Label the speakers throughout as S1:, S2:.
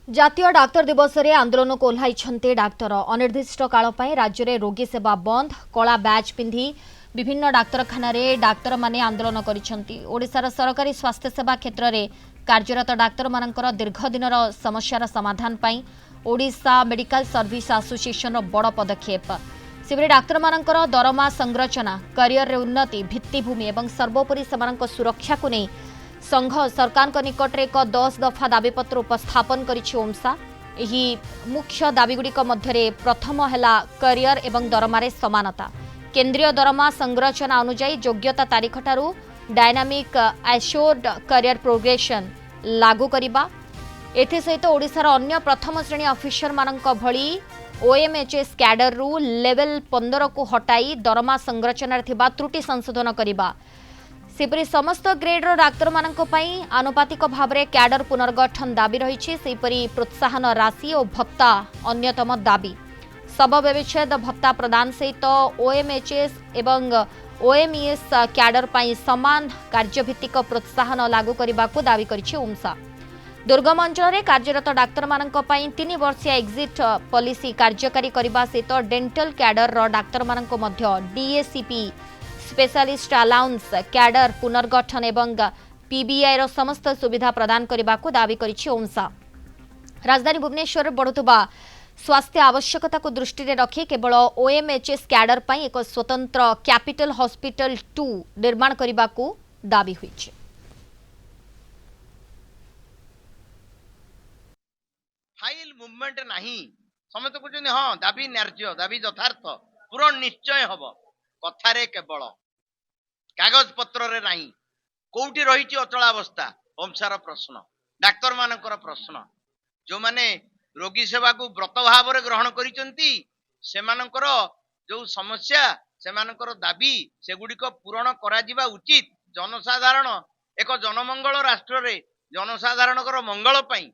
S1: जातीय डाक्तर दिवस रे आंदोलन को ओह्लाइछन्ते डाक्तर अनिर्दिष्ट काल पई राज्य रे रोगी सेवा बंद कला बैच पिंधि विभिन्न डाक्तरखाना रे डाक्तर माने आंदोलन करिसंती। ओडिशार सरकारी स्वास्थ्य सेवा क्षेत्र रे कार्यरत डाक्तर मानकर दीर्घ दिनर समस्यार समाधान पई ओडिशा मेडिकल सर्विस एसोसिएशन रो बड़ पदक्षेप। सेबरे डाक्तर मानकर दरमा संरचना करियर रे उन्नति भित्तिभूमि एवं सर्वोपरि सेमानक सुरक्षा को नहीं संघ सरकार निकट में एक 10 दफा दाबीपत्र उपस्थापन करिछि ओमसा। एही मुख्य दाबीगुड़िक मध्य प्रथम है करियर एवं दरमारे समानता। केंद्रीय दरमा संरचना अनुजाई योग्यता तारीख ठारू डायनामिक एश्योर्ड करियर प्रोग्रेशन लागू करिबा। एथे सहित ओडिशार अन्य प्रथम श्रेणी ऑफिसर मानक भली ओएमएचएस कैडर रु लेवल 15 को हटाई दरमा संरचना थिबा त्रुटि संशोधन करिबा। सेपरी समस्त ग्रेडर डाक्तर मानक पई आनुपातिक भाव में कैडर पुनर्गठन दाबी रही। सेपरी प्रोत्साहन राशि और भत्ता अन्यतम दाबी। शव व्यवच्छेद भत्ता प्रदान सहित ओएमएचएस एवं ओएमईएस कैडर पई समान कार्यभित्तिक प्रोत्साहन लागू करने को दाबी करिछि ओमसा। दुर्गम अंचल में कार्यरत डाक्तर मानक पई 3 वर्षिया एक्जिट पॉलिसी कार्यकारी करने सहित डेंटल कैडर डाक्तर मानक मध्य डीएसीपी स्पेशलिस्ट अलाउंस कैडर पुनर्गठन एवं पीबीआई रो समस्त सुविधा प्रदान करने को दाबी करिछि ओमसा। राजधानी भुवनेश्वर बढ़ुवा स्वास्थ्य आवश्यकता को दृष्टि में रखी केवल ओएमएचएस कैडर पई एक स्वतंत्र कैपिटल हॉस्पिटल 2 निर्माण करने को दाबी हुई।
S2: फाइल मूवमेंट नहीं समस्त कहते हाँ दाबी न्याय्य दाबी यथार्थ पूरण निश्चय हम कथारे केवल कागज पत्र रे नहीं कोउठी रही अचलावस्था ओमसार प्रश्न डाक्तर मानकर प्रश्न जो माने रोगी सेवा को व्रत भाव में ग्रहण करिसंती सेमानकर जो समस्या सेमानकर दाबी सेगुड़िक पूरण करा जिबा उचित। जनसाधारण एक जनमंगल राष्ट्र रे जनसाधारणकर मंगल पई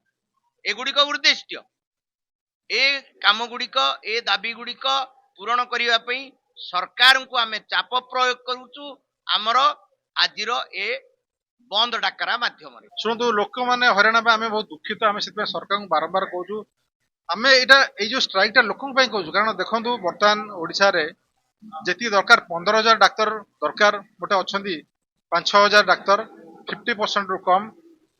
S2: एगुड़िक उद्देश्य ए काम गुड़िक ए दाबी गुड़िक पूरण करिवा पई सरकार को आमे चाप प्रयोग करूचु आमर आजिर ए बंद डाकरा माध्यम रे।
S3: शुणु लोक मैंने हरियाण आम बहुत दुखित आम से सरकार को बारंबार कहूँ आम ये जो स्ट्राइक लोकों कहूँ कारण देखो बर्तमान ओडिशा रे जी दरकार 15,000 डाक्तर दरकार गोटे अच्छा 5,000 डाक्तर 50% रु कम।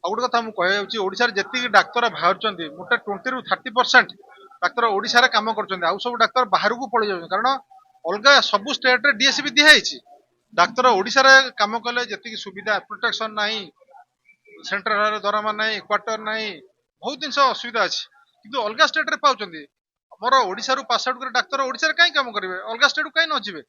S3: आ गोटे कथा मुझे ओडिशा जी डाक्तर बाहर गोटे 20 रु 30% डाक्तर ओडिशा रे काम कर सब डाक्तर बाहर को पड़ जाऊँ कारण अलग सबू स्टेट रे डीएसपी दिखाई डाक्तर ओडिशा रे काम कले जी सुविधा प्रोटेक्शन नहीं सेंट्रल दरमा नहीं क्वार्टर नहीं बहुत जिन असुविधा अच्छी किंतु अलग स्टेट रे पाउछंदी। हमर ओडिशा रु पास आउट कर डाक्तर ओडिशा रे काई काम करिवे अलग स्टेट कहीं न जीवे